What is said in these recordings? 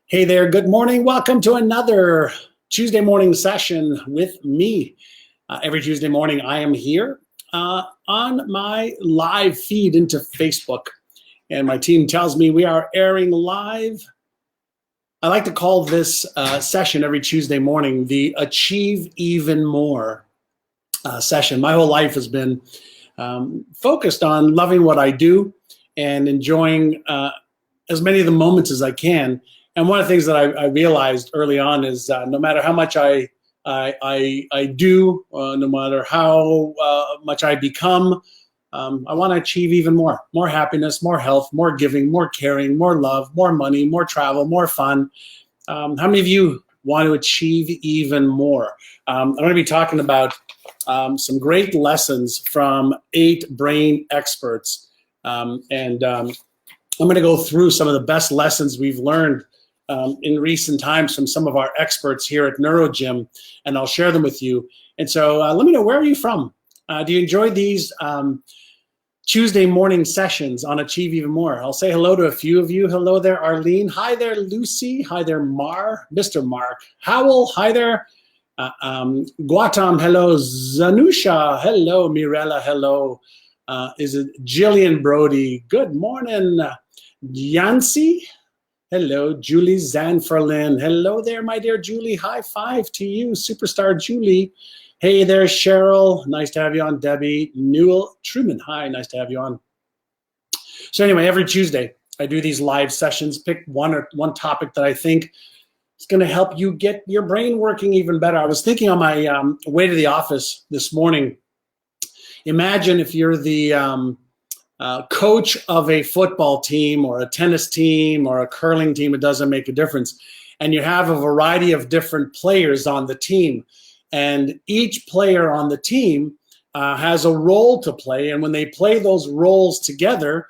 Hey there, good morning. Welcome to another Tuesday morning session with me. Every Tuesday morning, I am here on my live feed into Facebook. And my team tells me we are airing live. I like to call this session every Tuesday morning the Achieve Even More session. My whole life has been focused on loving what I do and enjoying as many of the moments as I can. And one of the things that I realized early on is no matter how much I do, no matter how much I become, I want to achieve even more happiness, more health, more giving, more caring, more love, more money, more travel, more fun. How many of you want to achieve even more? I'm going to be talking about some great lessons from 8 brain experts. I'm going to go through some of the best lessons we've learned in recent times from some of our experts here at Neuro Gym, and I'll share them with you. And so let me know, where are you from? Do you enjoy these Tuesday morning sessions on Achieve Even More? I'll say hello to a few of you. Hello there, Arlene. Hi there, Lucy. Hi there, Mr. Mark. Howell. Hi there. Guatam. Hello. Zanusha. Hello. Mirella. Hello. Is it Jillian Brody? Good morning. Yancy. Hello, Julie Zanferlin. Hello there, my dear Julie. High five to you, superstar Julie. Hey there, Cheryl. Nice to have you on. Debbie. Newell Truman. Hi, nice to have you on. So anyway, every Tuesday, I do these live sessions. Pick one topic that I think is going to help you get your brain working even better. I was thinking on my way to the office this morning, imagine if you're the coach of a football team or a tennis team or a curling team. It doesn't make a difference. And you have a variety of different players on the team. And each player on the team has a role to play. And when they play those roles together,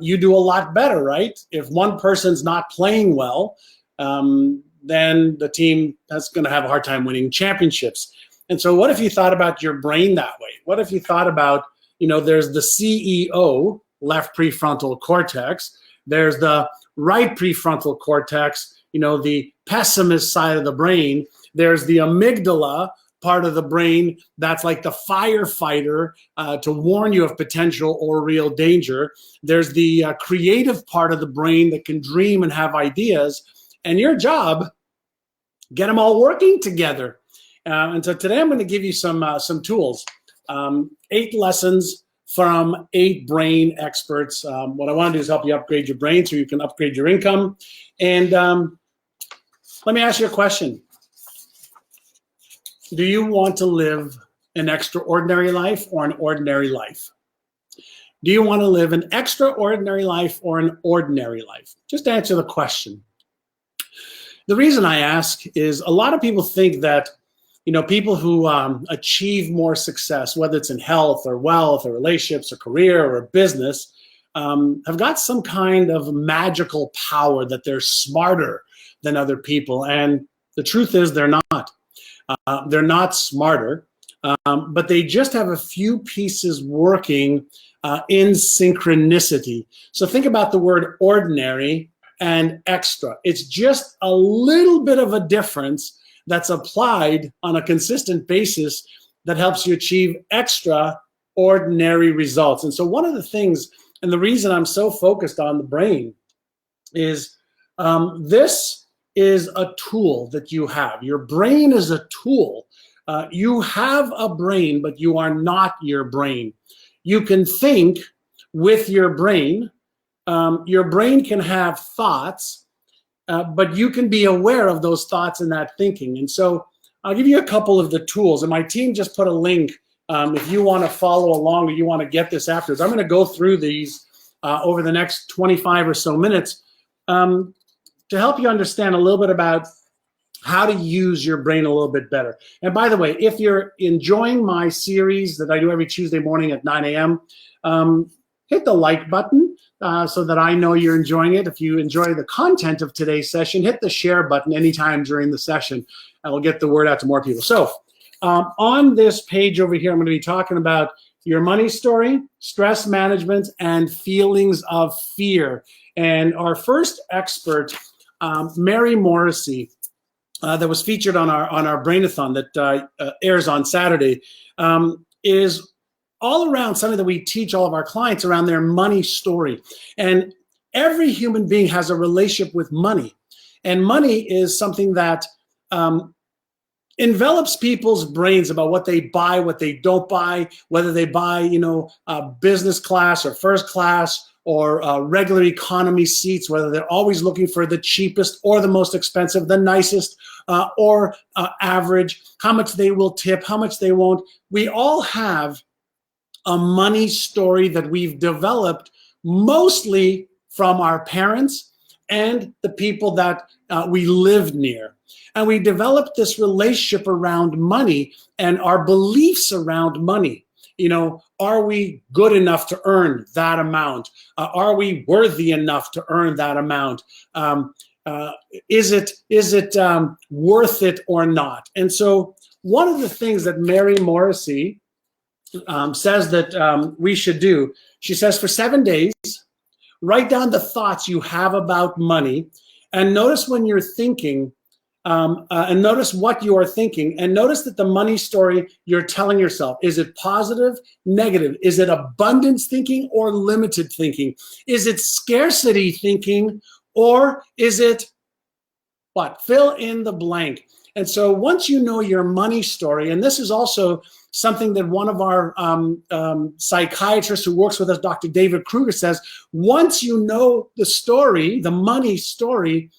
you do a lot better, right? If one person's not playing well, then the team is going to have a hard time winning championships. And so what if you thought about your brain that way? What if you thought about, there's the CEO, left prefrontal cortex. There's the right prefrontal cortex, the pessimist side of the brain. There's the amygdala part of the brain that's like the firefighter to warn you of potential or real danger. There's the creative part of the brain that can dream and have ideas. And your job, get them all working together. And so today I'm going to give you some tools. 8 lessons from 8 brain experts. What I want to do is help you upgrade your brain so you can upgrade your income. And let me ask you a question. Do you want to live an extraordinary life or an ordinary life? Do you want to live an extraordinary life or an ordinary life? Just answer the question. The reason I ask is a lot of people think that people who achieve more success, whether it's in health or wealth or relationships or career or business, have got some kind of magical power that they're smarter than other people. And the truth is they're not. They're not smarter, but they just have a few pieces working in synchronicity. So think about the word ordinary and extra. It's just a little bit of a difference that's applied on a consistent basis that helps you achieve extraordinary results. And so one of the things, and the reason I'm so focused on the brain is this is a tool that you have. Your brain is a tool. You have a brain, but you are not your brain. You can think with your brain. Your brain can have thoughts, but you can be aware of those thoughts and that thinking. And so I'll give you a couple of the tools. And my team just put a link if you want to follow along or you want to get this afterwards. I'm going to go through these over the next 25 or so minutes to help you understand a little bit about how to use your brain a little bit better. And by the way, if you're enjoying my series that I do every Tuesday morning at 9 a.m., hit the like button. So that I know you're enjoying it. If you enjoy the content of today's session, hit the share button anytime during the session. And we'll get the word out to more people. So on this page over here, I'm going to be talking about your money story, stress management, and feelings of fear. And our first expert Mary Morrissey, that was featured on our Brainathon that airs on Saturday, is all around something that we teach all of our clients around their money story. And every human being has a relationship with money. And money is something that envelops people's brains about what they buy, what they don't buy, whether they buy, business class or first class or regular economy seats, whether they're always looking for the cheapest or the most expensive, the nicest or average, how much they will tip, how much they won't. We all have a money story that we've developed mostly from our parents and the people that we live near. And we developed this relationship around money and our beliefs around money. Are we good enough to earn that amount? Are we worthy enough to earn that amount? Is it worth it or not? And so one of the things that Mary Morrissey says that we should do, she says, for 7 days, write down the thoughts you have about money and notice when you're thinking, and notice what you are thinking, and notice that the money story you're telling yourself, is it positive, negative? Is it abundance thinking or limited thinking? Is it scarcity thinking, or is it what? Fill in the blank. And so once you know your money story, and this is also something that one of our psychiatrists who works with us, Dr. David Kruger, says, once you know the story, the money story,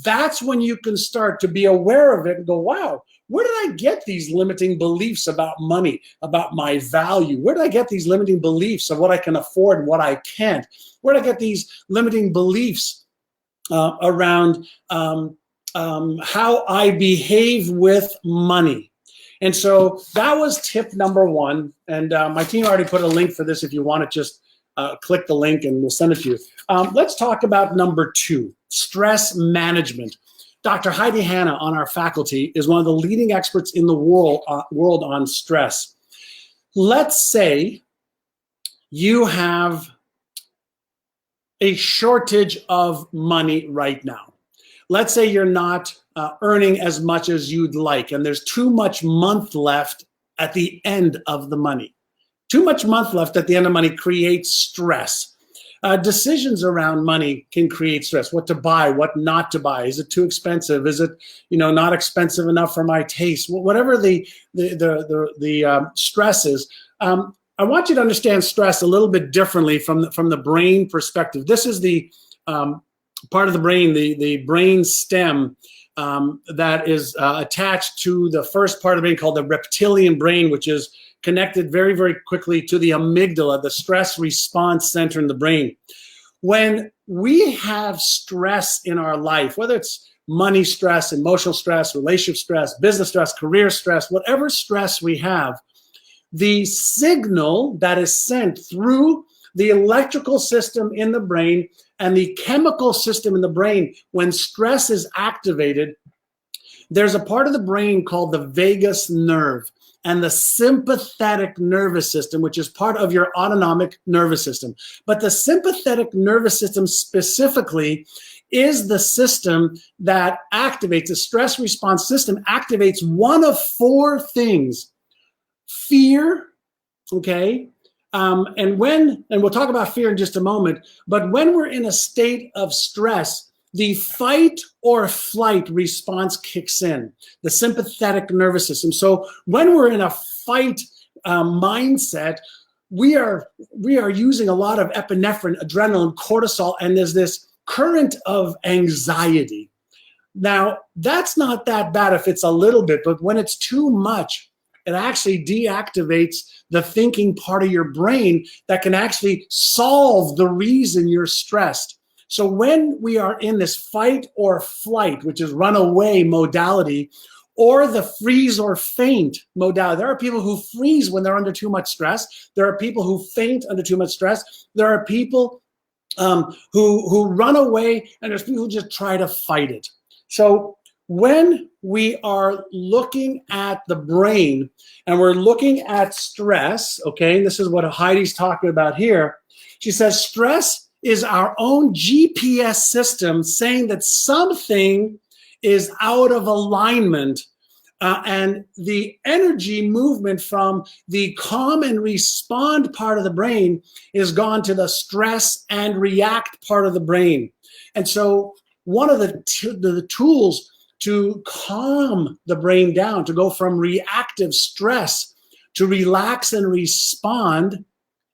that's when you can start to be aware of it and go, wow, where did I get these limiting beliefs about money, about my value? Where did I get these limiting beliefs of what I can afford and what I can't? Where did I get these limiting beliefs around how I behave with money? And so that was tip number one. And my team already put a link for this. If you want to just click the link and we'll send it to you. Let's talk about number two, stress management. Dr. Heidi Hanna on our faculty is one of the leading experts in the world on stress. Let's say you have a shortage of money right now. Let's say you're not earning as much as you'd like, and there's too much month left at the end of the money. Too much month left at the end of money creates stress. Decisions around money can create stress. What to buy, what not to buy. Is it too expensive? Is it, not expensive enough for my taste? Whatever the stress is. I want you to understand stress a little bit differently from the brain perspective. This is the part of the brain, the brain stem that is attached to the first part of the brain called the reptilian brain, which is connected very, very quickly to the amygdala, the stress response center in the brain. When we have stress in our life, whether it's money stress, emotional stress, relationship stress, business stress, career stress, whatever stress we have, the signal that is sent through the electrical system in the brain and the chemical system in the brain, when stress is activated, there's a part of the brain called the vagus nerve and the sympathetic nervous system, which is part of your autonomic nervous system. But the sympathetic nervous system specifically is the system that activates, the stress response system activates one of four things: fear, okay? And we'll talk about fear in just a moment, but when we're in a state of stress, the fight or flight response kicks in, the sympathetic nervous system. So when we're in a fight mindset, we are using a lot of epinephrine, adrenaline, cortisol, and there's this current of anxiety. Now, that's not that bad if it's a little bit, but when it's too much, it actually deactivates the thinking part of your brain that can actually solve the reason you're stressed. So when we are in this fight or flight, which is runaway modality, or the freeze or faint modality, there are people who freeze when they're under too much stress. There are people who faint under too much stress. There are people who run away, and there's people who just try to fight it. So when we are looking at the brain and we're looking at stress, okay, and this is what Heidi's talking about here. She says stress is our own GPS system saying that something is out of alignment. And the energy movement from the calm and respond part of the brain is gone to the stress and react part of the brain. And so one of the tools to calm the brain down, to go from reactive stress to relax and respond,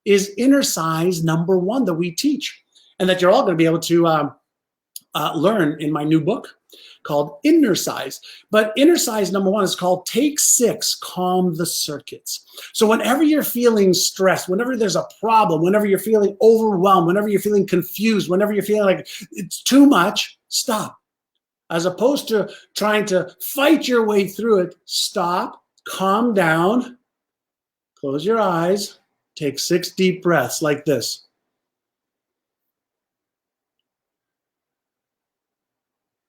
is exercise number 1 that we teach, and that you're all going to be able to learn in my new book called Exercise. But exercise number 1 is called Take 6, Calm the Circuits. So whenever you're feeling stressed, whenever there's a problem, whenever you're feeling overwhelmed, whenever you're feeling confused, whenever you're feeling like it's too much, stop. As opposed to trying to fight your way through it, stop, calm down, close your eyes, take 6 deep breaths like this.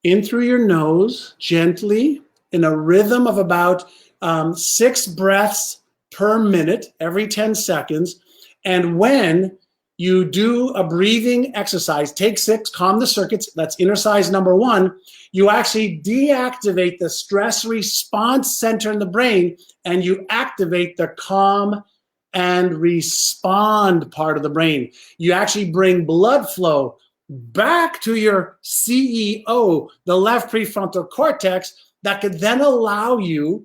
In through your nose, gently, in a rhythm of about 6 breaths per minute, every 10 seconds. And when you do a breathing exercise, take 6, calm the circuits, that's exercise number 1, you actually deactivate the stress response center in the brain, and you activate the calm and respond part of the brain. You actually bring blood flow back to your CEO, the left prefrontal cortex, that could then allow you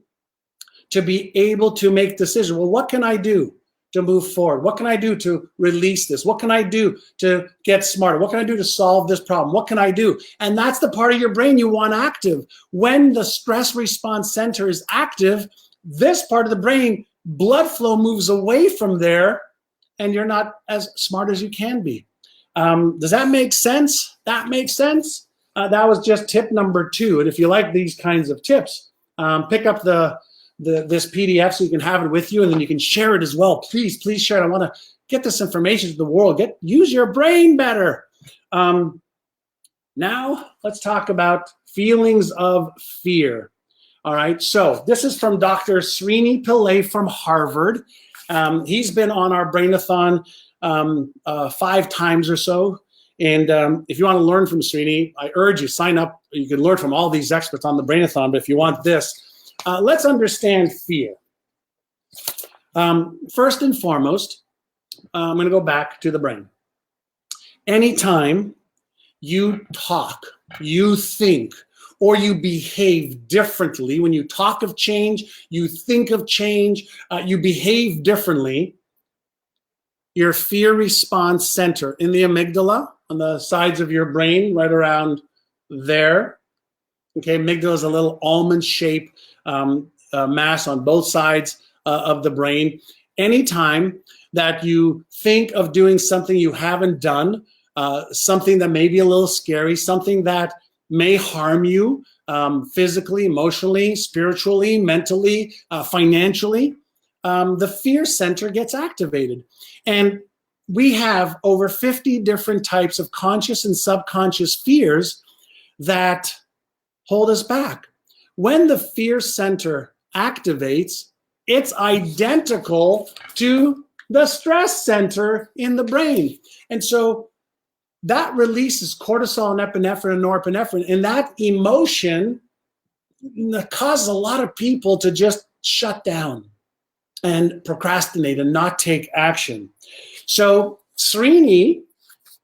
to be able to make decisions. Well, what can I do to move forward? What can I do to release this? What can I do to get smarter? What can I do to solve this problem? What can I do? And that's the part of your brain you want active. When the stress response center is active, this part of the brain, blood flow moves away from there, and you're not as smart as you can be. Does that make sense? That makes sense? That was just tip number 2. And if you like these kinds of tips, pick up this PDF so you can have it with you, and then you can share it as well. Please share it. I want to get this information to the world. Use your brain better. Now let's talk about feelings of fear. All right, so this is from Dr. Srini Pillai from Harvard. He's been on our Brainathon 5 times or so. And if you want to learn from Srini, I urge you, sign up. You can learn from all these experts on the Brainathon, but if you want this, let's understand fear. First and foremost, I'm going to go back to the brain. Anytime you talk, you think, or you behave differently, when you talk of change, you think of change, you behave differently, your fear response center in the amygdala, on the sides of your brain, right around there. Okay, amygdala is a little almond-shaped mass on both sides of the brain. Anytime that you think of doing something you haven't done, something that may be a little scary, something that may harm you physically, emotionally, spiritually, mentally, financially, the fear center gets activated. And we have over 50 different types of conscious and subconscious fears that hold us back. When the fear center activates, it's identical to the stress center in the brain. And so that releases cortisol and epinephrine and norepinephrine. And that emotion causes a lot of people to just shut down and procrastinate and not take action. So Srini,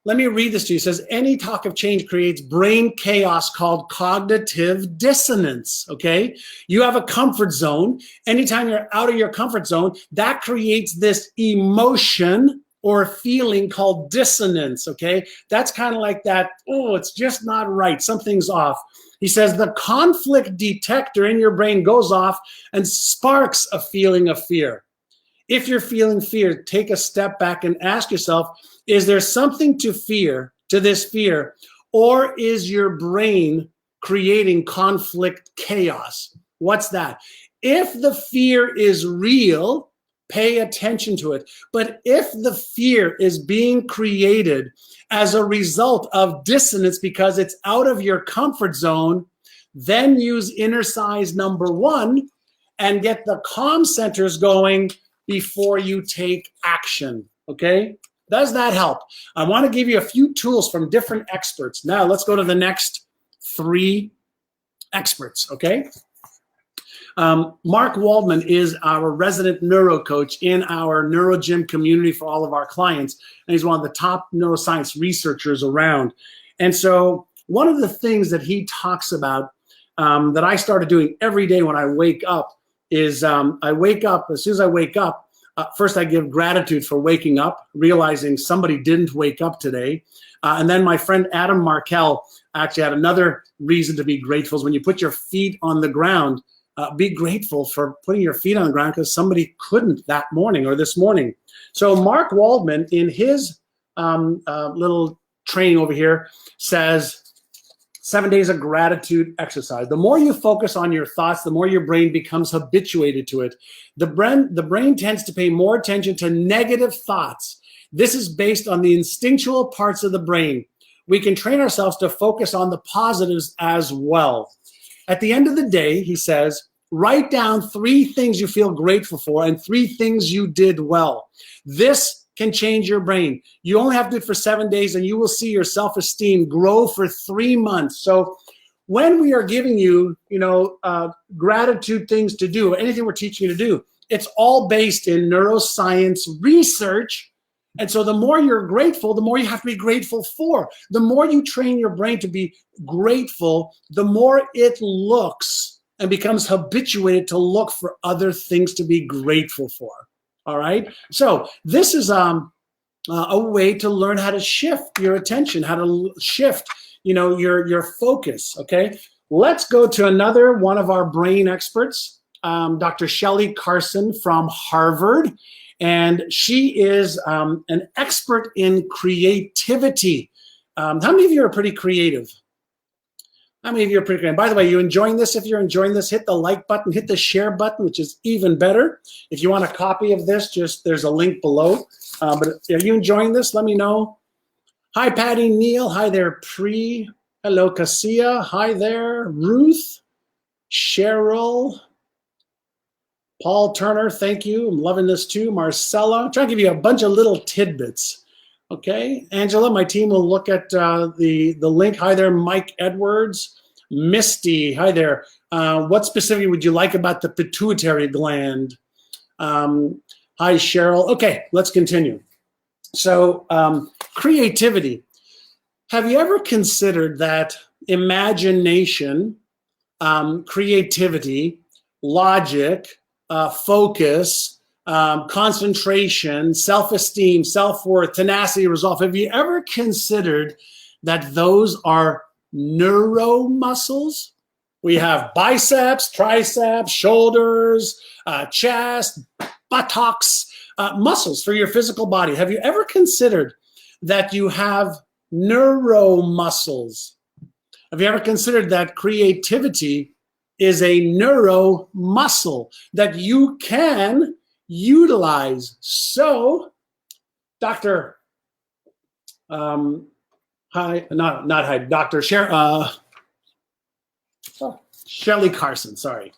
let me read this to you. It says, any talk of change creates brain chaos called cognitive dissonance, okay? You have a comfort zone. Anytime you're out of your comfort zone, that creates this emotion or feeling called dissonance, okay? That's kind of like that, oh, it's just not right. Something's off. He says the conflict detector in your brain goes off and sparks a feeling of fear. If you're feeling fear, take a step back and ask yourself, is there something to fear, to this fear, or is your brain creating conflict chaos? What's that? If the fear is real, pay attention to it. But if the fear is being created as a result of dissonance because it's out of your comfort zone, then use exercise number 1 and get the calm centers going before you take action, okay? Does that help? I want to give you a few tools from different experts. Now let's go to the next 3 experts, okay? Mark Waldman is our resident neuro coach in our Neuro Gym community for all of our clients, and he's one of the top neuroscience researchers around. And so one of the things that he talks about that I started doing every day when I wake up is I wake up, as soon as I wake up, first I give gratitude for waking up, realizing somebody didn't wake up today. And then my friend Adam Markell actually had another reason to be grateful is when you put your feet on the ground, be grateful for putting your feet on the ground because somebody couldn't that morning or this morning. So Mark Waldman in his little training over here says, 7 days of gratitude exercise. The more you focus on your thoughts, the more your brain becomes habituated to it. The brain tends to pay more attention to negative thoughts. This is based on the instinctual parts of the brain. We can train ourselves to focus on the positives as well. At the end of the day, he says, write down 3 things you feel grateful for and 3 things you did well. This can change your brain. You only have to do it for 7 days and you will see your self-esteem grow for 3 months. So when we are giving you, gratitude things to do, anything we're teaching you to do, it's all based in neuroscience research. And so the more you're grateful, the more you have to be grateful for. The more you train your brain to be grateful, the more it looks and becomes habituated to look for other things to be grateful for. All right. So this is a way to learn how to shift your attention, how to shift, your focus. OK, let's go to another one of our brain experts, Dr. Shelley Carson from Harvard. And she is an expert in creativity. How many of you are pretty creative? How many of you are pretty creative? By the way, you enjoying this? If you're enjoying this, hit the like button, hit the share button, which is even better. If you want a copy of this, there's a link below. But are you enjoying this? Let me know. Hi, Patty Neal. Hi there, Pri. Hello, Cassia. Hi there, Ruth, Cheryl, Paul Turner. Thank you. I'm loving this too. Marcella. I'm trying to give you a bunch of little tidbits. Okay, Angela, my team will look at the link. Hi there, Mike Edwards. Misty, hi there. What specifically would you like about the pituitary gland? Hi, Cheryl. Okay, let's continue. So creativity. Have you ever considered that imagination, creativity, logic, focus, concentration, self-esteem, self-worth, tenacity, resolve. Have you ever considered that those are neuromuscles? We have biceps, triceps, shoulders, chest, buttocks, muscles for your physical body. Have you ever considered that you have neuromuscles? Have you ever considered that creativity is a neuromuscle that you can utilize? So, Dr. Dr. Shelley Carson, sorry.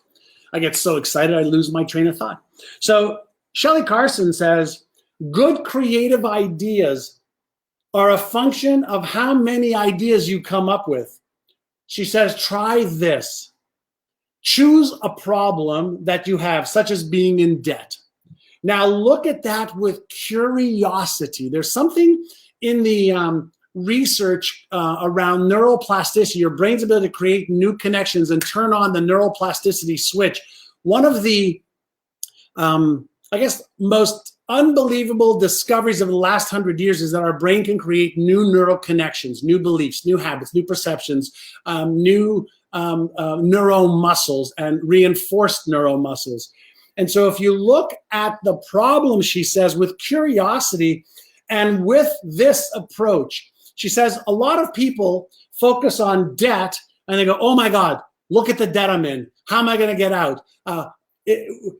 I get so excited I lose my train of thought. So Shelley Carson says, good creative ideas are a function of how many ideas you come up with. She says, try this. Choose a problem that you have, such as being in debt. Now look at that with curiosity. There's something in the research around neuroplasticity, your brain's ability to create new connections and turn on the neuroplasticity switch. One of the, most unbelievable discoveries of the last 100 years is that our brain can create new neural connections, new beliefs, new habits, new perceptions, new neuromuscles and reinforced neuromuscles. And so if you look at the problem, she says, with curiosity and with this approach, she says a lot of people focus on debt and they go, oh my God, look at the debt I'm in. How am I going to get out?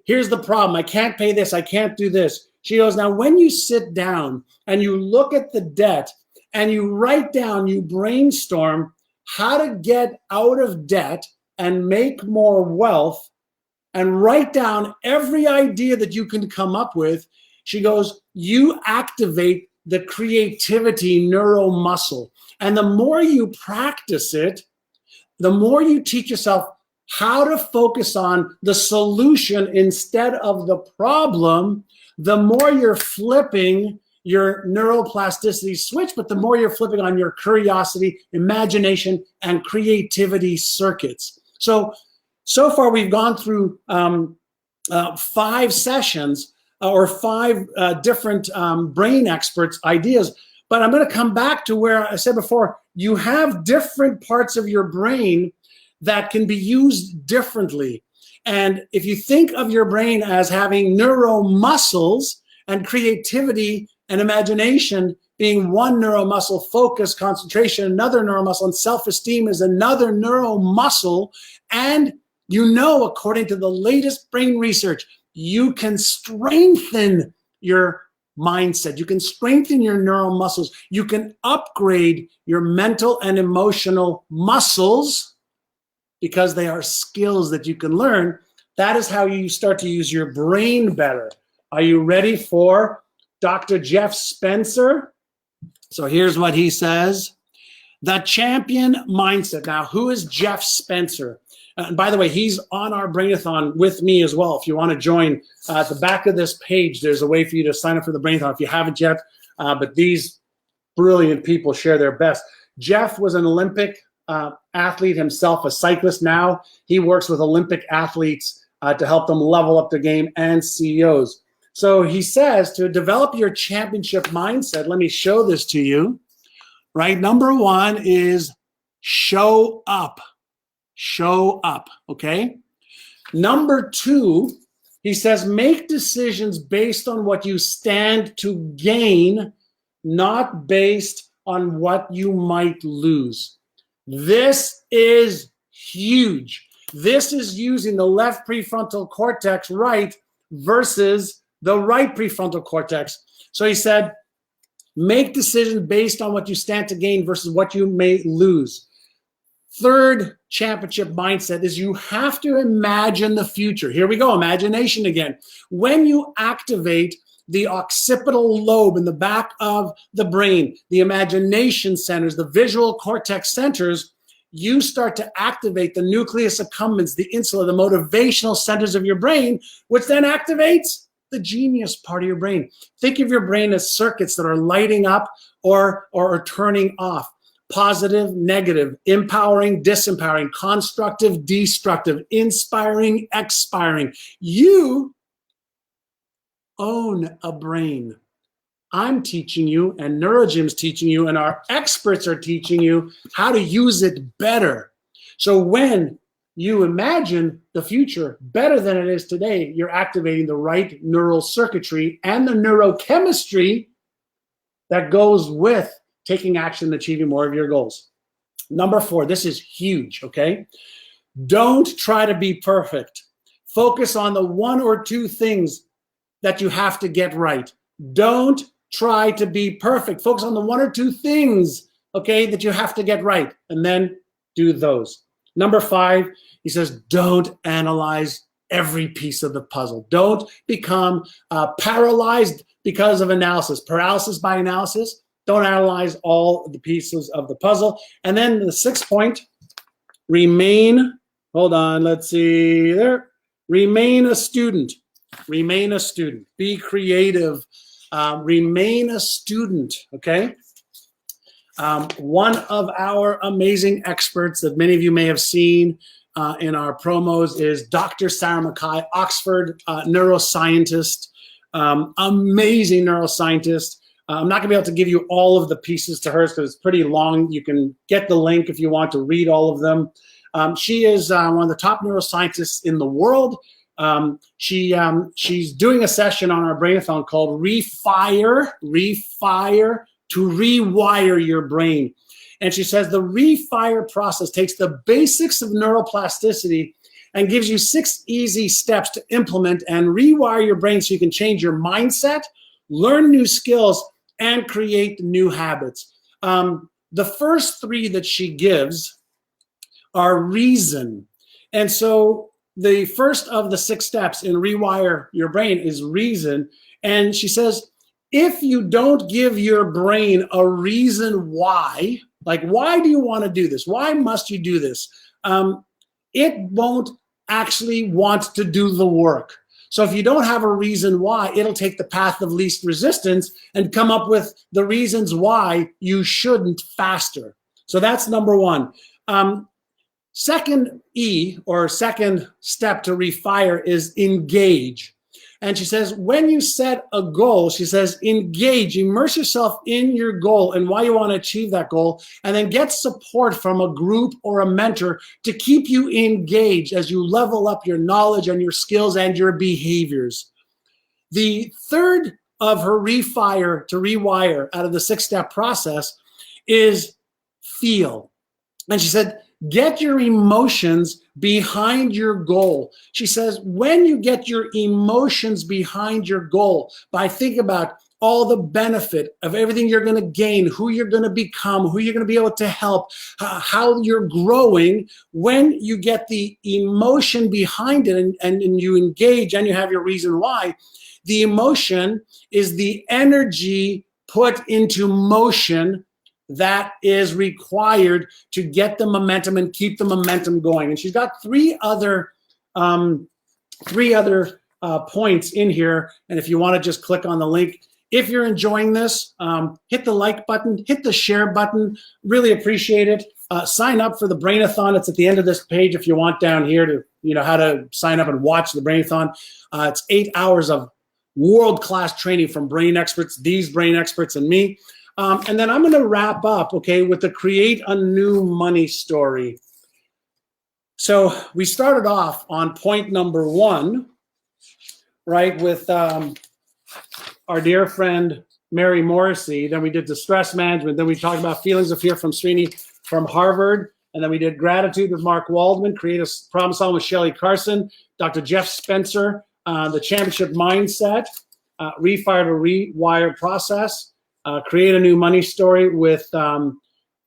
Here's the problem. I can't pay this. I can't do this. She goes, now when you sit down and you look at the debt and you write down, you brainstorm how to get out of debt and make more wealth, and write down every idea that you can come up with, she goes, you activate the creativity neuromuscle. And the more you practice it, the more you teach yourself how to focus on the solution instead of the problem, the more you're flipping your neuroplasticity switch, but the more you're flipping on your curiosity, imagination, and creativity circuits. So far we've gone through 5 sessions or 5 different brain experts' ideas. But I'm going to come back to where I said before, you have different parts of your brain that can be used differently. And if you think of your brain as having neuromuscles and creativity and imagination being one neuromuscle, focus, concentration, another neuromuscle, and self-esteem is another neuromuscle, and you know, according to the latest brain research, you can strengthen your mindset. You can strengthen your neural muscles. You can upgrade your mental and emotional muscles because they are skills that you can learn. That is how you start to use your brain better. Are you ready for Dr. Jeff Spencer? So here's what he says. The champion mindset. Now, who is Jeff Spencer? And by the way, he's on our Brainathon with me as well. If you want to join, at the back of this page, there's a way for you to sign up for the Brainathon if you haven't yet. But these brilliant people share their best. Jeff was an Olympic athlete himself, a cyclist now. He works with Olympic athletes to help them level up their game and CEOs. So he says to develop your championship mindset, let me show this to you. Right, number 1 is show up. Show up, okay? Number 2, he says, make decisions based on what you stand to gain, not based on what you might lose. This is huge. This is using the left prefrontal cortex right versus the right prefrontal cortex. So he said, make decisions based on what you stand to gain versus what you may lose. Third championship mindset is you have to imagine the future. Here we go, imagination again. When you activate the occipital lobe in the back of the brain, the imagination centers, the visual cortex centers, you start to activate the nucleus accumbens, the insula, the motivational centers of your brain, which then activates the genius part of your brain. Think of your brain as circuits that are lighting up or turning off. Positive, negative, empowering, disempowering, constructive, destructive, inspiring, expiring. You own a brain. I'm teaching you, and NeuroGym's teaching you, and our experts are teaching you how to use it better. So when you imagine the future better than it is today, you're activating the right neural circuitry and the neurochemistry that goes with taking action and achieving more of your goals. Number 4, this is huge, okay? Don't try to be perfect. Focus on the 1 or 2 things that you have to get right. Don't try to be perfect. Focus on the 1 or 2 things, okay, that you have to get right, and then do those. Number 5, he says, don't analyze every piece of the puzzle. Don't become paralyzed because of analysis. Paralysis by analysis. Don't analyze all the pieces of the puzzle. And then the 6th point, remain, hold on, let's see there. Remain a student. Remain a student. Be creative. Remain a student, okay? One of our amazing experts that many of you may have seen in our promos is Dr. Sarah Mackay, Oxford neuroscientist, amazing neuroscientist. I'm not gonna be able to give you all of the pieces to hers because it's pretty long. You can get the link if you want to read all of them. She is one of the top neuroscientists in the world. She's doing a session on our Brainathon called Rewire to rewire your brain. And she says the Rewire process takes the basics of neuroplasticity and gives you 6 easy steps to implement and rewire your brain so you can change your mindset, learn new skills, and create new habits. The first 3 that she gives are reason. And so the first of the 6 steps in Rewire Your Brain is reason. And she says, if you don't give your brain a reason why, like why do you want to do this? Why must you do this? It won't actually want to do the work. So if you don't have a reason why, it'll take the path of least resistance and come up with the reasons why you shouldn't faster. So that's number one. Second E, or second step to Rewire, is engage. And she says, when you set a goal, she says, engage, immerse yourself in your goal and why you want to achieve that goal, and then get support from a group or a mentor to keep you engaged as you level up your knowledge and your skills and your behaviors. The third of her Rewire to Rewire out of the 6-step process is feel. And she said, get your emotions behind your goal. She says, when you get your emotions behind your goal, by thinking about all the benefit of everything you're going to gain, who you're going to become, who you're going to be able to help, how you're growing, when you get the emotion behind it and you engage and you have your reason why, the emotion is the energy put into motion that is required to get the momentum and keep the momentum going. And she's got three other points in here. And if you want to just click on the link, if you're enjoying this, hit the like button, hit the share button. Really appreciate it. Sign up for the Brainathon. It's at the end of this page if you want down here to, how to sign up and watch the Brainathon. It's 8 hours of world-class training from brain experts, these brain experts, and me. And then I'm going to wrap up, okay, with the create a new money story. So we started off on point number 1, right, with our dear friend Mary Morrissey. Then we did the stress management. Then we talked about feelings of fear from Srini from Harvard. And then we did gratitude with Mark Waldman, create a problem solving with Shelley Carson, Dr. Jeff Spencer, the championship mindset, Rewire to Rewire process. Create a new money story with hold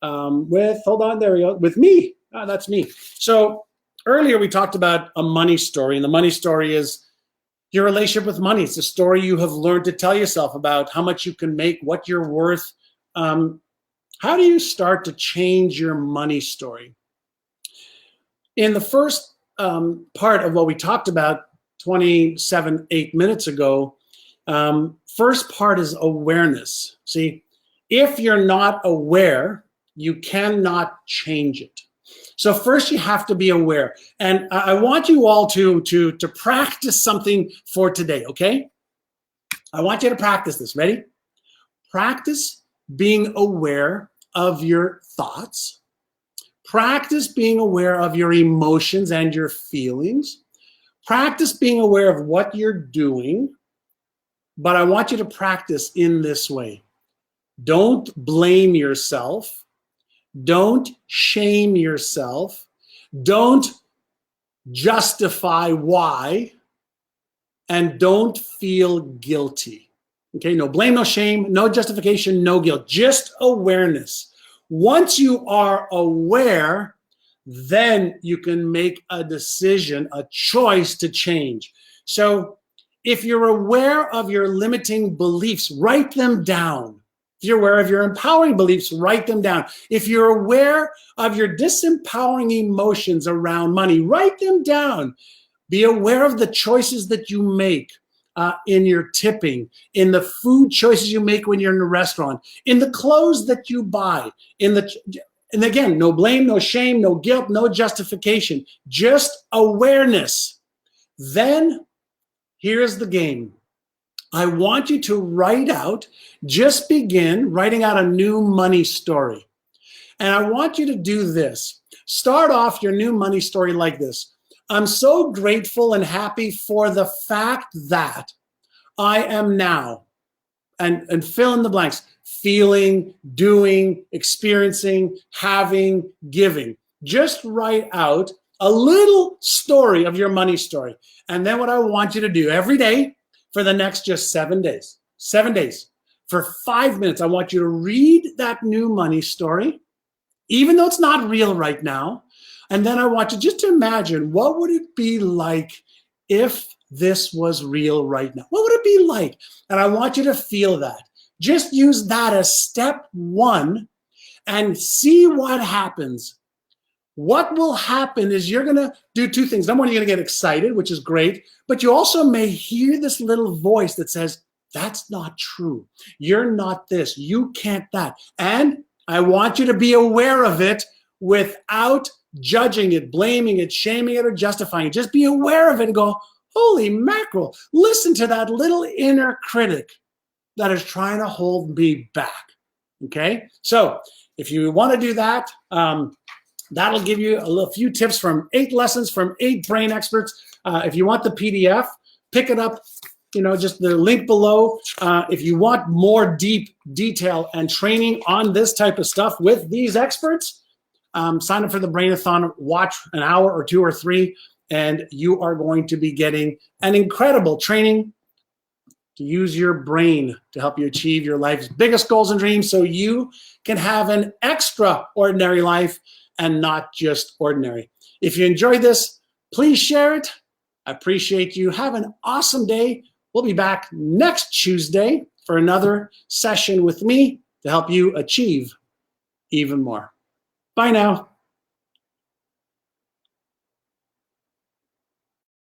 on, there we go, with me. That's me. So earlier we talked about a money story, and the money story is your relationship with money. It's a story you have learned to tell yourself about how much you can make, what you're worth. How do you start to change your money story? In the first part of what we talked about 8 minutes ago, first part is awareness. See, if you're not aware, you cannot change it. So first you have to be aware. And I want you all to practice something for today, okay? I want you to practice this. Ready? Practice being aware of your thoughts. Practice being aware of your emotions and your feelings. Practice being aware of what you're doing. But I want you to practice in this way. Don't blame yourself. Don't shame yourself. Don't justify why. And don't feel guilty. Okay, no blame, no shame, no justification, no guilt. Just awareness. Once you are aware, then you can make a decision, a choice to change. So if you're aware of your limiting beliefs, write them down. If you're aware of your empowering beliefs, write them down. If you're aware of your disempowering emotions around money, write them down. Be aware of the choices that you make in your tipping, in the food choices you make when you're in a restaurant, in the clothes that you buy, and again, no blame, no shame, no guilt, no justification, just awareness. Then here's the game. I want you to write out, just begin writing out a new money story. And I want you to do this. Start off your new money story like this. I'm so grateful and happy for the fact that I am now, and fill in the blanks, feeling, doing, experiencing, having, giving. Just write out a little story of your money story. And then what I want you to do every day for the next just 7 days, for 5 minutes, I want you to read that new money story, even though it's not real right now. And then I want you just to imagine, what would it be like if this was real right now? What would it be like? And I want you to feel that. Just use that as step one and see what happens. What will happen is you're going to do two things. Number one, you're going to get excited, which is great, but you also may hear this little voice that says, that's not true. You're not this. You can't that. And I want you to be aware of it without judging it, blaming it, shaming it, or justifying it. Just be aware of it and go, holy mackerel, listen to that little inner critic that is trying to hold me back. Okay? So if you want to do that, that'll give you a few tips from 8 lessons from 8 brain experts. If you want the PDF, pick it up, just the link below. If you want more deep detail and training on this type of stuff with these experts, sign up for the Brainathon, watch an hour or 2 or 3, and you are going to be getting an incredible training to use your brain to help you achieve your life's biggest goals and dreams so you can have an extraordinary life and not just ordinary. If you enjoyed this, please share it. I appreciate you. Have an awesome day. We'll be back next Tuesday for another session with me to help you achieve even more. Bye now.